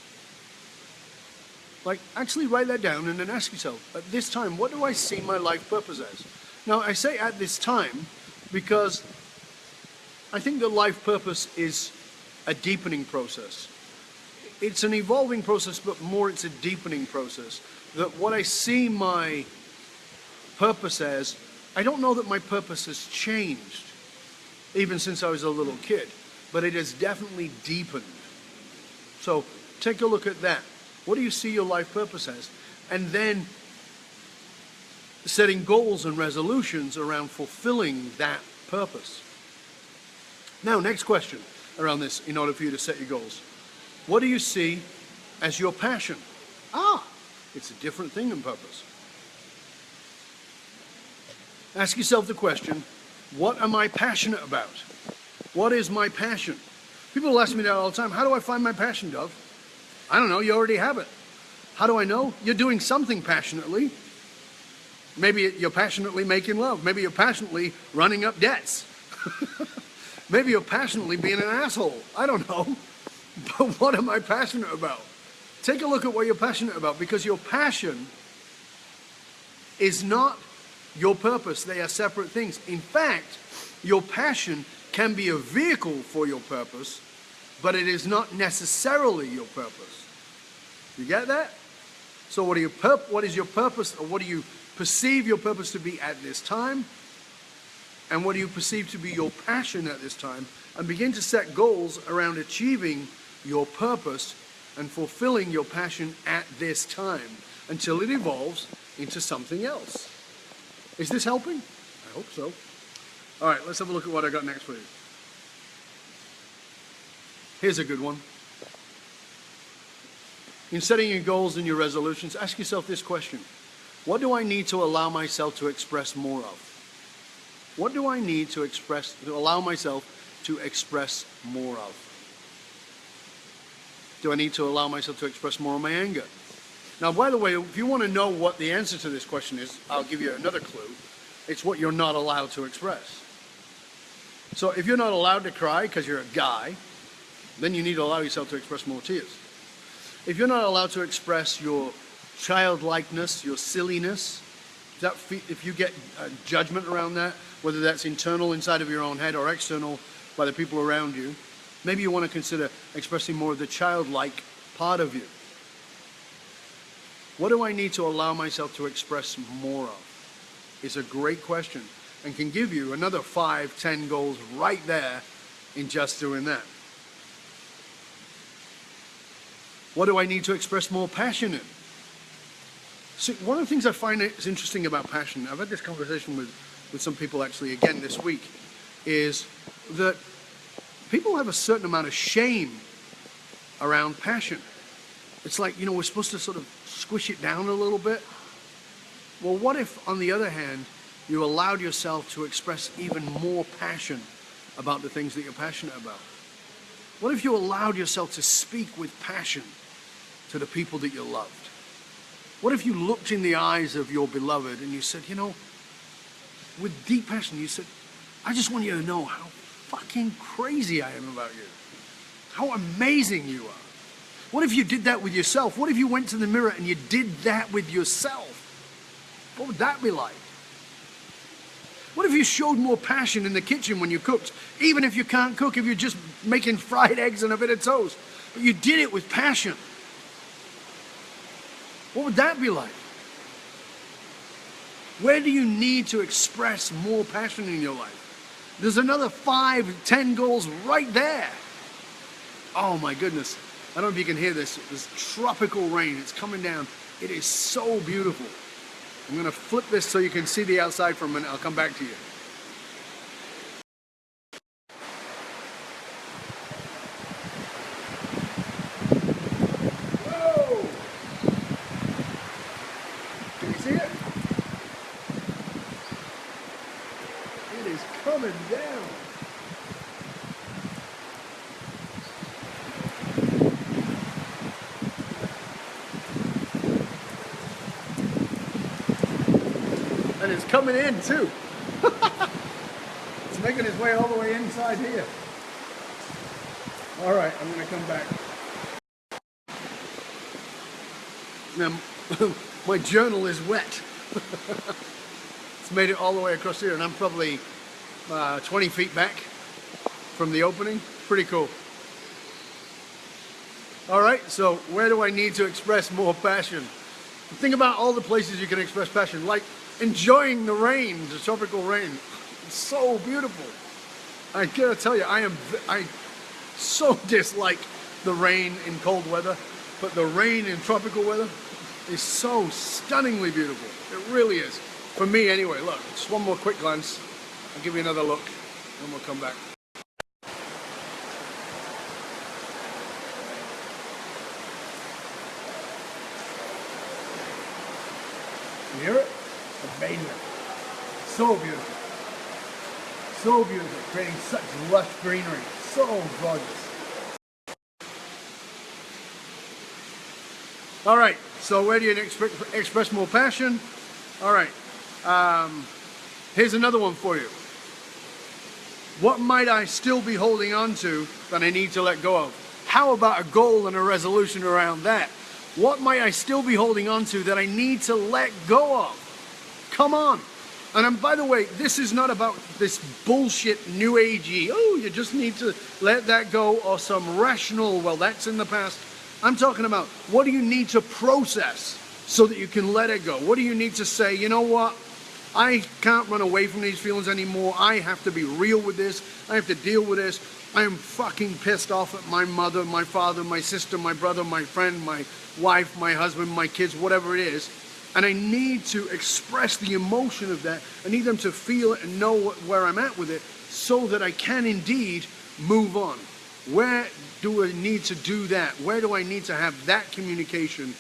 Like, actually write that down and then ask yourself, at this time, what do I see my life purpose as? Now, I say at this time because I think that life purpose is a deepening process. It's an evolving process, but more it's a deepening process. That what I see my purpose as, I don't know that my purpose has changed, even since I was a little kid, but it has definitely deepened. So take a look at that. What do you see your life purpose as? And then setting goals and resolutions around fulfilling that purpose. Now, next question around this in order for you to set your goals. What do you see as your passion? It's a different thing than purpose. Ask yourself the question, what am I passionate about? What is my passion? People ask me that all the time. How do I find my passion, Dove? I don't know, you already have it. How do I know? You're doing something passionately. Maybe you're passionately making love. Maybe you're passionately running up debts. Maybe you're passionately being an asshole. I don't know. But what am I passionate about? Take a look at what you're passionate about, because your passion is not your purpose. They are separate things. In fact, your passion can be a vehicle for your purpose, but it is not necessarily your purpose. You get that? So what is your purpose, or what do you perceive your purpose to be at this time? And what do you perceive to be your passion at this time? And begin to set goals around achieving your purpose and fulfilling your passion at this time until it evolves into something else. Is this helping? I hope so. All right, let's have a look at what I got next for you. Here's a good one. In setting your goals and your resolutions, ask yourself this question. What do I need to allow myself to express more of? What do I need to allow myself to express more of? Do I need to allow myself to express more of my anger? Now, by the way, if you want to know what the answer to this question is, I'll give you another clue. It's what you're not allowed to express. So if you're not allowed to cry because you're a guy, then you need to allow yourself to express more tears. If you're not allowed to express your childlikeness, your silliness, if you get judgment around that, whether that's internal inside of your own head or external by the people around you, maybe you want to consider expressing more of the childlike part of you. What do I need to allow myself to express more of? It's a great question and can give you another 5, 10 goals right there in just doing that. What do I need to express more passion in? See, one of the things I find is interesting about passion, I've had this conversation with some people actually again this week, is that people have a certain amount of shame around passion. It's like, we're supposed to sort of squish it down a little bit. Well, what if, on the other hand, you allowed yourself to express even more passion about the things that you're passionate about? What if you allowed yourself to speak with passion to the people that you loved? What if you looked in the eyes of your beloved and you said, with deep passion, you said, I just want you to know how fucking crazy I am about you. How amazing you are. What if you did that with yourself? What if you went to the mirror and you did that with yourself? What would that be like? What if you showed more passion in the kitchen when you cooked? Even if you can't cook, if you're just making fried eggs and a bit of toast, but you did it with passion. What would that be like? Where do you need to express more passion in your life? There's another 5, 10 goals right there. Oh my goodness. I don't know if you can hear this. There's tropical rain. It's coming down. It is so beautiful. I'm going to flip this so you can see the outside for a minute. I'll come back to you. Whoa! Can you see it? It is coming down. And it's coming in too. It's making its way all the way inside here. All right, I'm gonna come back. Now, my journal is wet. It's made it all the way across here, and I'm probably 20 feet back from the opening. Pretty cool. All right, so where do I need to express more passion? Think about all the places you can express passion, like enjoying the rain, the tropical rain. It's so beautiful. I gotta tell you, I so dislike the rain in cold weather, but the rain in tropical weather is so stunningly beautiful. It really is. For me anyway. Look, just one more quick glance. I'll give you another look, and we'll come back. You hear it? Amazing. So beautiful. So beautiful. Creating such lush greenery. So gorgeous. All right. So where do you express more passion? All right. Here's another one for you. What might I still be holding on to that I need to let go of? How about a goal and a resolution around that? What might I still be holding on to that I need to let go of? Come on. And by the way, this is not about this bullshit new agey, you just need to let that go, or some rational, well, that's in the past. I'm talking about, what do you need to process so that you can let it go? What do you need to say, you know what? I can't run away from these feelings anymore. I have to be real with this. I have to deal with this. I am fucking pissed off at my mother, my father, my sister, my brother, my friend, my wife, my husband, my kids, whatever it is. And I need to express the emotion of that. I need them to feel it and know where I'm at with it so that I can indeed move on. Where do I need to do that? Where do I need to have that communication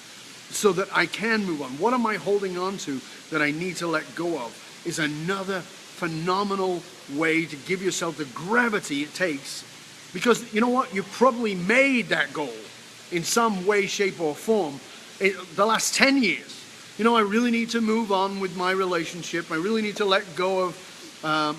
so that I can move on? What am I holding on to that I need to let go of? Is another phenomenal way to give yourself the gravity it takes, because you know what? You've probably made that goal in some way, shape, or form in the last 10 years. You know, I really need to move on with my relationship. I really need to let go of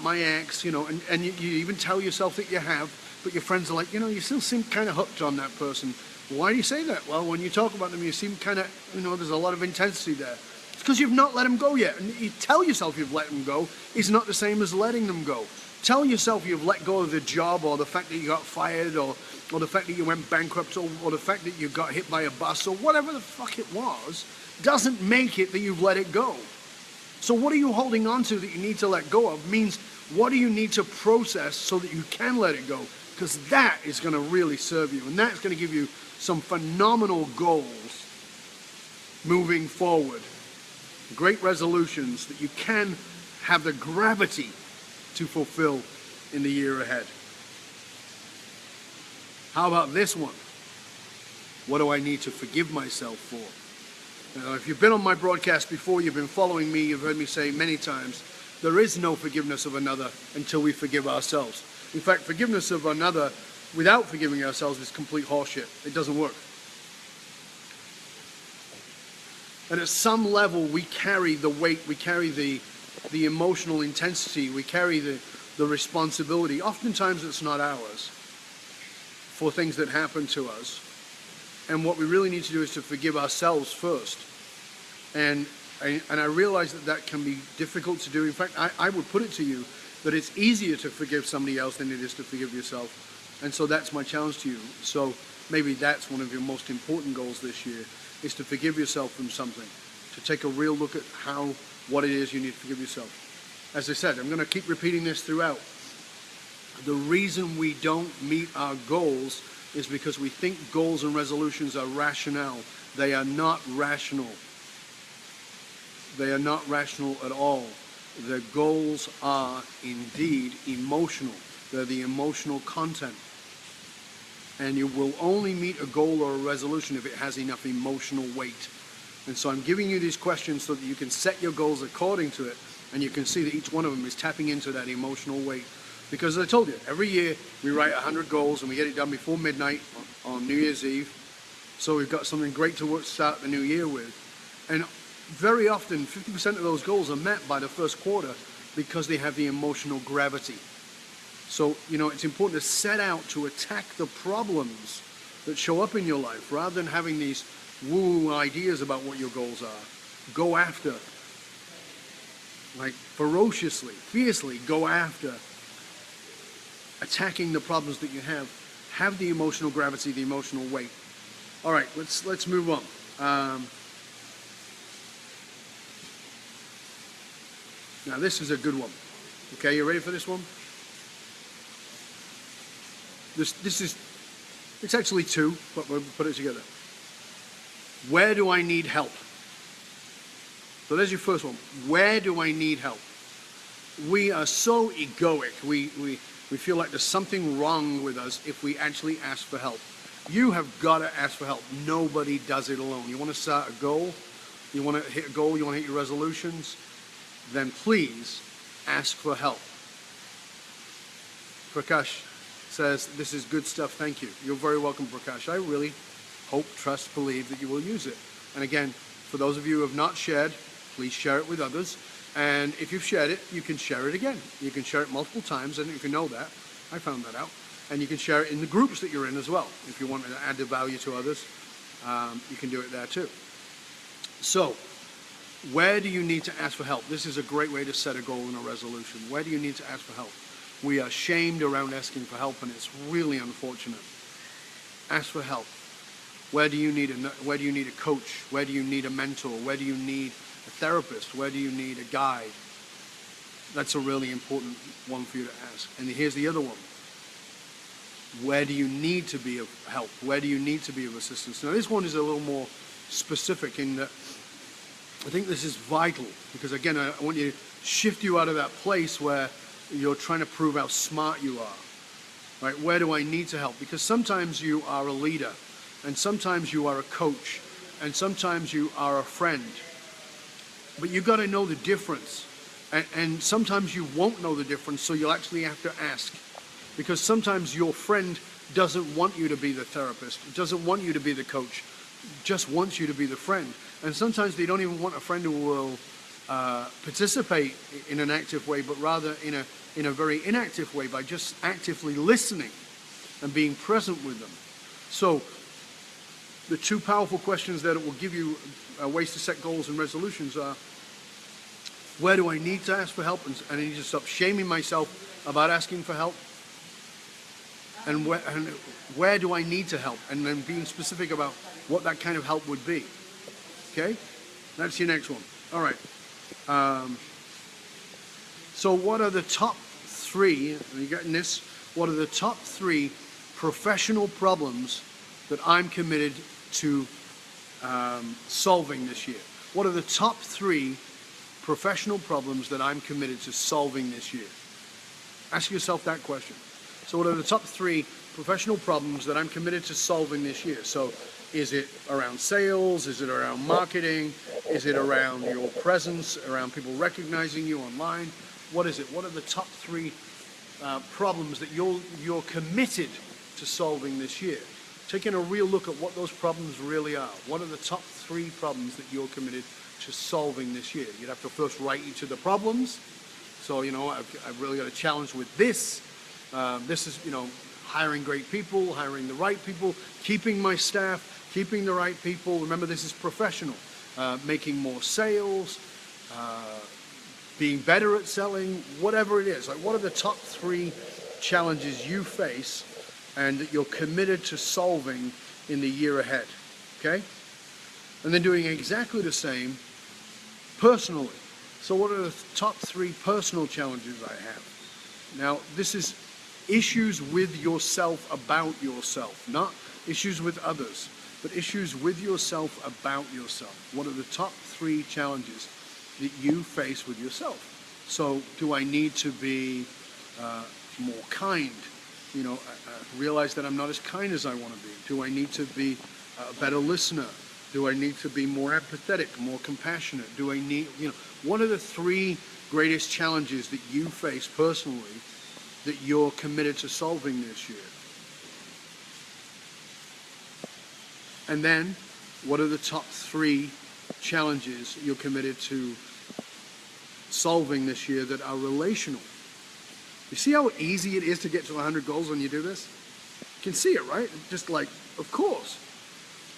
my ex, you know, and you even tell yourself that you have, but your friends are like, you know, you still seem kind of hooked on that person. Why do you say that? Well, when you talk about them, you seem kind of, you know, there's a lot of intensity there. It's because you've not let them go yet. And you tell yourself you've let them go is not the same as letting them go. Tell yourself you've let go of the job, or the fact that you got fired, or the fact that you went bankrupt, or the fact that you got hit by a bus, or whatever the fuck it was, doesn't make it that you've let it go. So what are you holding on to that you need to let go of? Means what do you need to process so that you can let it go? Because that is going to really serve you, and that's going to give you some phenomenal goals moving forward. Great resolutions that you can have the gravity to fulfill in the year ahead. How about this one? What do I need to forgive myself for? Now, if you've been on my broadcast before, you've been following me, you've heard me say many times, there is no forgiveness of another until we forgive ourselves. In fact, forgiveness of another without forgiving ourselves is complete horseshit. It doesn't work. And at some level, we carry the weight, we carry the emotional intensity, we carry the responsibility. Oftentimes it's not ours for things that happen to us. And what we really need to do is to forgive ourselves first. And I realize that can be difficult to do. In fact, I would put it to you that it's easier to forgive somebody else than it is to forgive yourself. And so that's my challenge to you. So maybe that's one of your most important goals this year, is to forgive yourself from something, to take a real look at what it is you need to forgive yourself. As I said, I'm going to keep repeating this throughout. The reason we don't meet our goals is because we think goals and resolutions are rational. They are not rational. They are not rational at all. The goals are indeed emotional. They're the emotional content. And you will only meet a goal or a resolution if it has enough emotional weight. And so I'm giving you these questions so that you can set your goals according to it, and you can see that each one of them is tapping into that emotional weight. Because as I told you, every year we write 100 goals and we get it done before midnight on New Year's Eve. So we've got something great to start the new year with. And very often, 50% of those goals are met by the first quarter because they have the emotional gravity. So, you know, it's important to set out to attack the problems that show up in your life rather than having these woo ideas about what your goals are. Go after, like ferociously, fiercely go after attacking the problems that you have. Have the emotional gravity, the emotional weight. All right, let's move on. Now this is a good one. Okay, you ready for this one? It's actually two, but we'll put it together. Where do I need help? So there's your first one. Where do I need help? We are so egoic. We feel like there's something wrong with us if we actually ask for help. You have got to ask for help. Nobody does it alone. You want to start a goal? You want to hit a goal? You want to hit your resolutions? Then please ask for help. Prakash says, this is good stuff, thank you. You're very welcome, Prakash. I really hope, trust, believe that you will use it. And again, for those of you who have not shared, please share it with others. And if you've shared it, you can share it again. You can share it multiple times. I don't know if you know that. I found that out. And you can share it in the groups that you're in as well. If you want to add the value to others, you can do it there too. So, where do you need to ask for help? This is a great way to set a goal and a resolution. Where do you need to ask for help? We are shamed around asking for help, and it's really unfortunate. Ask for help. Where do you need a coach? Where do you need a mentor? Where do you need a therapist? Where do you need a guide? That's a really important one for you to ask. And here's the other one. Where do you need to be of help? Where do you need to be of assistance? Now this one is a little more specific in that I think this is vital, because again, I want you to shift you out of that place where you're trying to prove how smart you are. Right? Where do I need to help? Because sometimes you are a leader, and sometimes you are a coach, and sometimes you are a friend. But you've got to know the difference And sometimes you won't know the difference, so you'll actually have to ask. Because sometimes your friend doesn't want you to be the therapist, doesn't want you to be the coach, just wants you to be the friend. And sometimes they don't even want a friend who will participate in an active way, but rather in a very inactive way, by just actively listening and being present with them. So the two powerful questions that it will give you ways to set goals and resolutions are, where do I need to ask for help? And I need to stop shaming myself about asking for help. And where do I need to help? And then being specific about what that kind of help would be. Okay? That's your next one. All right. So what are the top three, are you getting this? What are the top three professional problems that I'm committed to solving this year? What are the top three professional problems that I'm committed to solving this year? Ask yourself that question. So what are the top three professional problems that I'm committed to solving this year? So is it around sales? Is it around marketing? Is it around your presence, around people recognizing you online? What is it? What are the top three problems that you're committed to solving this year? Taking a real look at what those problems really are. What are the top three problems that you're committed to solving this year? You'd have to first write each of the problems. So, I've really got a challenge with this. This is, hiring great people, hiring the right people, keeping my staff, keeping the right people. Remember, this is professional. Making more sales, being better at selling, whatever it is. Like, what are the top three challenges you face and that you're committed to solving in the year ahead? Okay? And then doing exactly the same personally. So what are the top three personal challenges I have? Now, this is issues with yourself, about yourself, not issues with others, but issues with yourself, about yourself. What are the top three challenges that you face with yourself? So do I need to be more kind? Realize that I'm not as kind as I want to be. Do I need to be a better listener? Do I need to be more empathetic, more compassionate? Do I need, what are the three greatest challenges that you face personally that you're committed to solving this year? And then, what are the top three challenges you're committed to solving this year that are relational? You see how easy it is to get to 100 goals when you do this? You can see it, right? Just like, of course.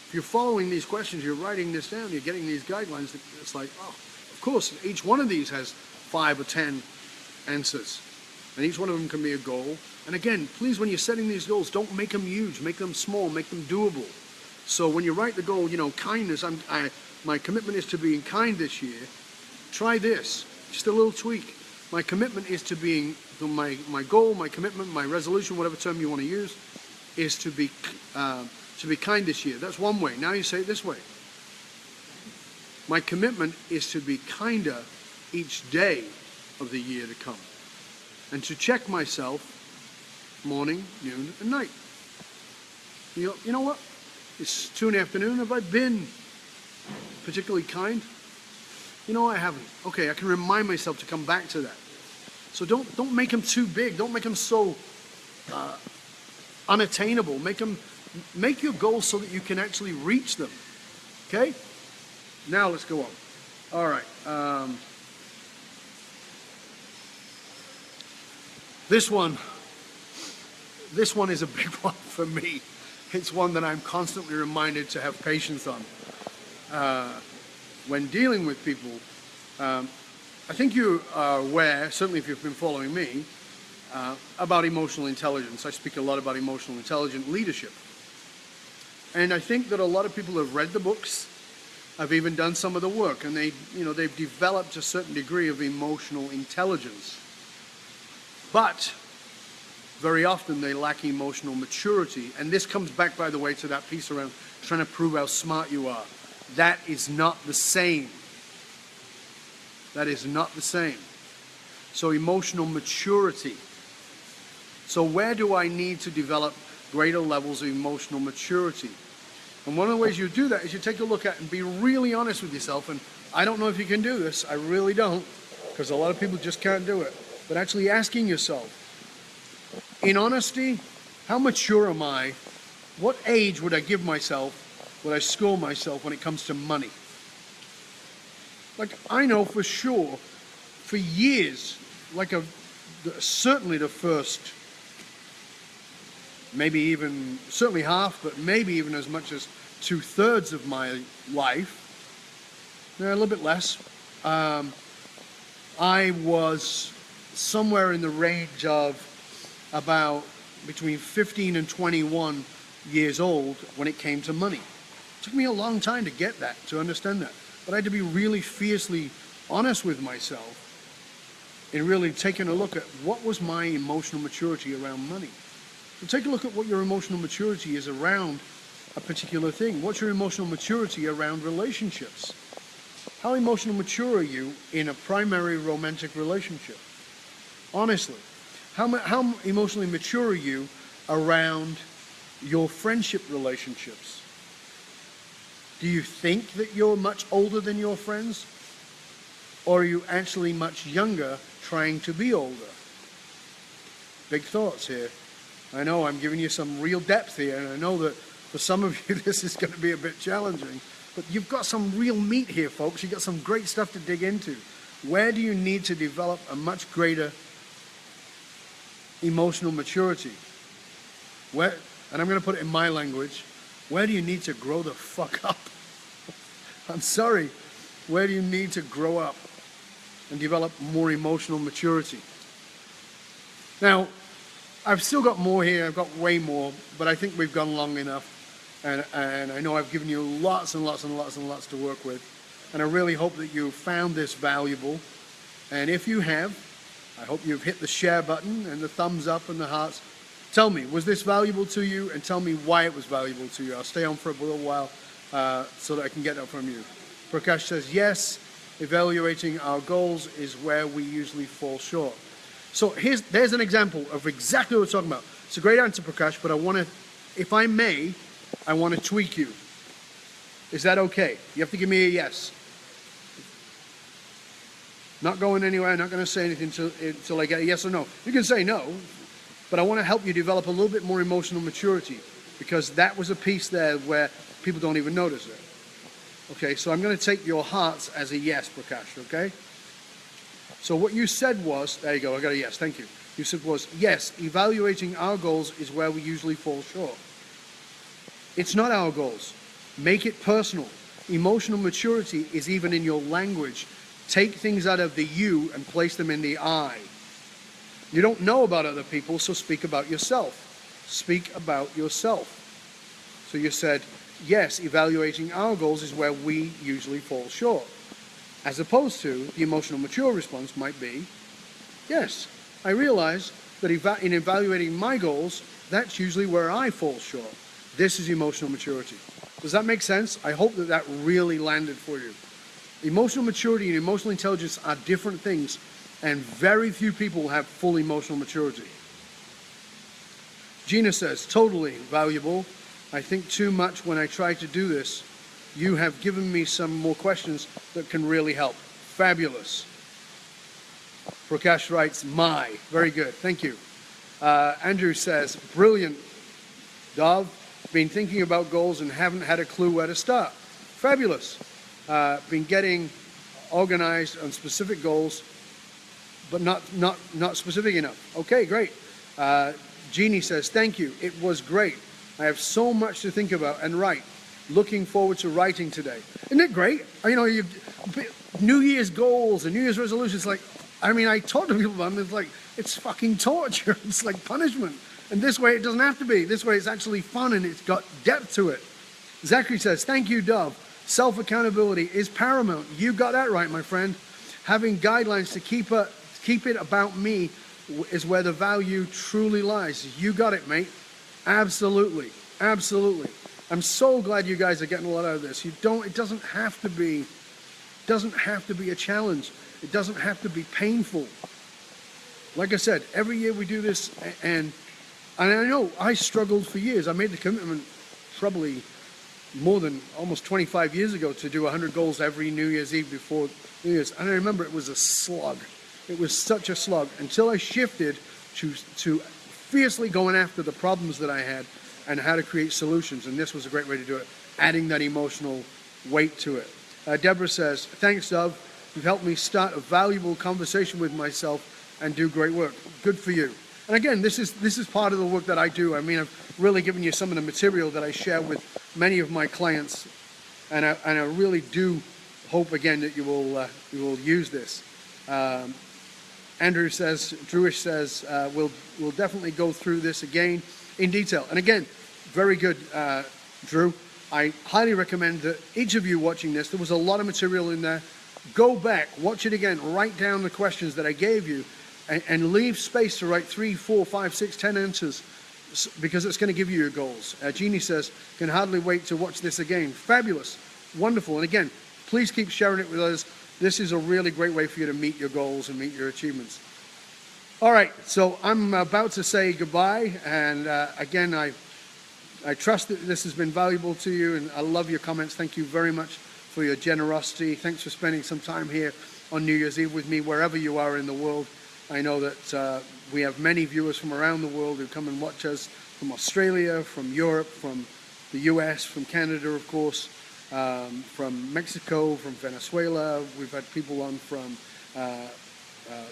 If you're following these questions, you're writing this down, you're getting these guidelines, it's like, oh, of course, each one of these has 5 or 10 answers. And each one of them can be a goal. And again, please, when you're setting these goals, don't make them huge, make them small, make them doable. So when you write the goal, kindness, my commitment is to being kind this year. Try this, just a little tweak. My commitment is to being, my goal, my commitment, my resolution, whatever term you want to use, is to be kind this year. That's one way. Now you say it this way. My commitment is to be kinder each day of the year to come. And to check myself morning, noon, and night. You know what? It's 2 in the afternoon. Have I been particularly kind? I haven't. Okay, I can remind myself to come back to that. So don't make them too big. Don't make them so unattainable. Make your goals so that you can actually reach them. Okay? Now let's go on. All right. This one is a big one for me. It's one that I'm constantly reminded to have patience on. When dealing with people, I think you are aware, certainly if you've been following me, about emotional intelligence. I speak a lot about emotional intelligent leadership. And I think that a lot of people have read the books, have even done some of the work, and they've developed a certain degree of emotional intelligence. But very often they lack emotional maturity. And this comes back, by the way, to that piece around trying to prove how smart you are. That is not the same. That is not the same. So emotional maturity. So where do I need to develop greater levels of emotional maturity? And one of the ways you do that is you take a look at and be really honest with yourself. And I don't know if you can do this. I really don't. because a lot of people just can't do it. But actually asking yourself, in honesty, how mature am I? What age would I give myself, would I score myself when it comes to money? Like, I know for sure, for years, certainly the first, maybe even, certainly half, but maybe even as much as 2/3 of my life, a little bit less, I was somewhere in the range of about between 15 and 21 years old when it came to money. It took me a long time to get that, to understand that. But I had to be really fiercely honest with myself in really taking a look at what was my emotional maturity around money. So take a look at what your emotional maturity is around a particular thing. What's your emotional maturity around relationships? How emotionally mature are you in a primary romantic relationship? Honestly, how emotionally mature are you around your friendship relationships? Do you think that you're much older than your friends? Or are you actually much younger trying to be older? Big thoughts here. I know I'm giving you some real depth here, and I know that for some of you this is going to be a bit challenging, but you've got some real meat here, folks. You've got some great stuff to dig into. Where do you need to develop a much greater emotional maturity? Where, and I'm going to put it in my language, where do you need to grow the fuck up? I'm sorry. Where do you need to grow up and develop more emotional maturity? Now, I've still got more here. I've got way more, but I think we've gone long enough. And I know I've given you lots and lots and lots and lots to work with. And I really hope that you found this valuable. And if you have, I hope you've hit the share button and the thumbs up and the hearts. Tell me, was this valuable to you? And tell me why it was valuable to you. I'll stay on for a little while so that I can get that from you. Prakash says, yes, evaluating our goals is where we usually fall short. So there's an example of exactly what we're talking about. It's a great answer, Prakash, but I want to, if I may, I want to tweak you. Is that okay? You have to give me a yes. Not going anywhere, not going to say anything until I get a yes or no. You can say no, but I want to help you develop a little bit more emotional maturity, because that was a piece there where people don't even notice it. Okay, so I'm going to take your hearts as a yes, Prakash, okay? So what you said was, there you go, I got a yes, thank you. You said was, yes, evaluating our goals is where we usually fall short. It's not our goals. Make it personal. Emotional maturity is even in your language. Take things out of the you and place them in the I. You don't know about other people, so speak about yourself. Speak about yourself. So you said, yes, evaluating our goals is where we usually fall short. As opposed to, the emotional mature response might be, yes, I realize that in evaluating my goals, that's usually where I fall short. This is emotional maturity. Does that make sense? I hope that that really landed for you. Emotional maturity and emotional intelligence are different things, and very few people have full emotional maturity. Gina says, totally valuable. I think too much when I try to do this. You have given me some more questions that can really help. Fabulous. Prakash writes, very good, thank you. Andrew says, brilliant, Dov. Been thinking about goals and haven't had a clue where to start. Fabulous. Been getting organized on specific goals, but not specific enough. Okay, great. Jeannie says, thank you. It was great. I have so much to think about and write. Looking forward to writing today. Isn't it great? You know, New Year's goals and New Year's resolutions, like, I mean, I talk to people about them, it's fucking torture. It's like punishment. And this way it doesn't have to be. This way it's actually fun and it's got depth to it. Zachary says, thank you, Dov. Self-accountability is paramount. You got that right, my friend. Having guidelines to keep it about me is where the value truly lies. You got it, mate. Absolutely. Absolutely. I'm so glad you guys are getting a lot out of this. It doesn't have to be a challenge. It doesn't have to be painful. Like I said, every year we do this, and I know I struggled for years. I made the commitment probably more than almost 25 years ago to do 100 goals every New Year's Eve before New Year's. And I remember it was a slug. It was such a slug until I shifted to fiercely going after the problems that I had and how to create solutions. And this was a great way to do it, adding that emotional weight to it. Deborah says, thanks, Dov. You've helped me start a valuable conversation with myself and do great work. Good for you. And again, this is part of the work that I do. I mean, I've really given you some of the material that I share with many of my clients, and I really do hope again that you will use this. Andrew says, Drewish says, we'll definitely go through this again in detail. And again, very good, Drew. I highly recommend that each of you watching this, there was a lot of material in there. Go back, watch it again, write down the questions that I gave you, and leave space to write 3, 4, 5, 6, 10 answers, because it's going to give you your goals. Jeannie says, can hardly wait to watch this again. Fabulous, wonderful. And again, please keep sharing it with us. This is a really great way for you to meet your goals and meet your achievements. All right, so I'm about to say goodbye, and again, I trust that this has been valuable to you, and I love your comments. Thank you very much for your generosity. Thanks for spending some time here on New Year's Eve with me, wherever you are in the world. I know that we have many viewers from around the world who come and watch us, from Australia, from Europe, from the US, from Canada, of course, from Mexico, from Venezuela. We've had people on from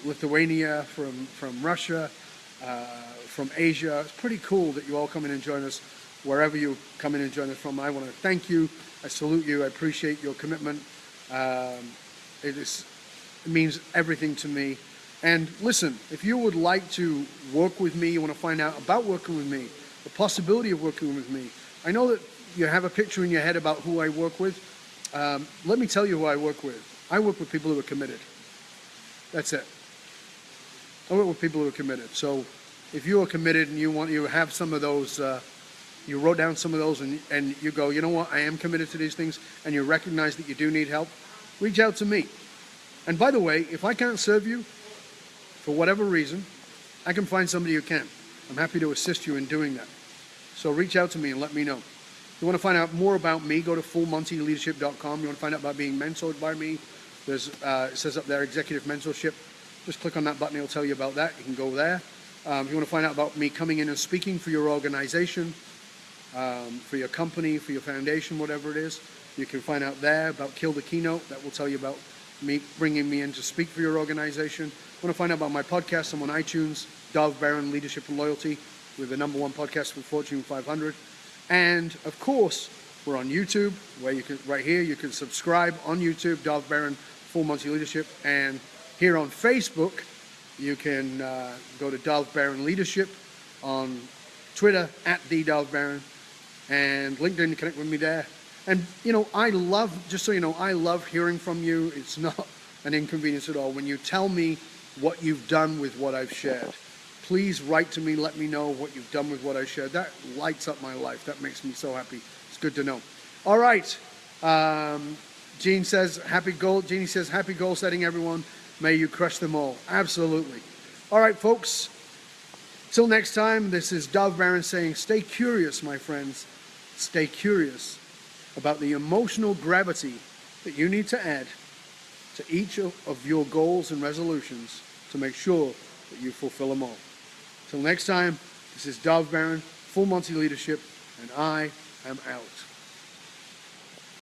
Lithuania, from Russia, from Asia. It's pretty cool that you all come in and join us wherever you come in and join us from. I want to thank you. I salute you. I appreciate your commitment. It means everything to me. And listen, if you would like to work with me, you want to find out about working with me, the possibility of working with me. I know that you have a picture in your head about who I work with. Let me tell you who I work with. I work with people who are committed. That's it. I work with people who are committed. So if you are committed and you have some of those, you wrote down some of those and you go, you know what, I am committed to these things, and you recognize that you do need help, reach out to me. And by the way, if I can't serve you, for whatever reason, I can find somebody who can. I'm happy to assist you in doing that. So reach out to me and let me know. If you want to find out more about me, go to fullmontyleadership.com. You want to find out about being mentored by me, there's it says up there, executive mentorship. Just click on that button, it'll tell you about that. You can go there. If you want to find out about me coming in and speaking for your organization, for your company, for your foundation, whatever it is, you can find out there about Kill the Keynote. That will tell you about me, bringing me in to speak for your organization. Want to find out about my podcast? I'm on iTunes, Dov Baron, Leadership and Loyalty. We're the #1 podcast for Fortune 500. And of course, we're on YouTube, where you can, right here, you can subscribe on YouTube, Dov Baron, Full Monty Leadership. And here on Facebook, you can go to Dov Baron Leadership, on Twitter, @TheDovBaron, and LinkedIn, connect with me there. And, you know, I love, just so you know, I love hearing from you. It's not an inconvenience at all. When you tell me what you've done with what I've shared, please write to me, let me know what you've done with what I shared. That lights up my life. That makes me so happy. It's good to know. All right. Jeannie says, happy goal setting, everyone. May you crush them all. Absolutely. All right, folks. Till next time, this is Dov Baron saying, stay curious, my friends. Stay curious about the emotional gravity that you need to add to each of your goals and resolutions to make sure that you fulfill them all. Till next time, this is Dov Baron, Full Monty Leadership, and I am out.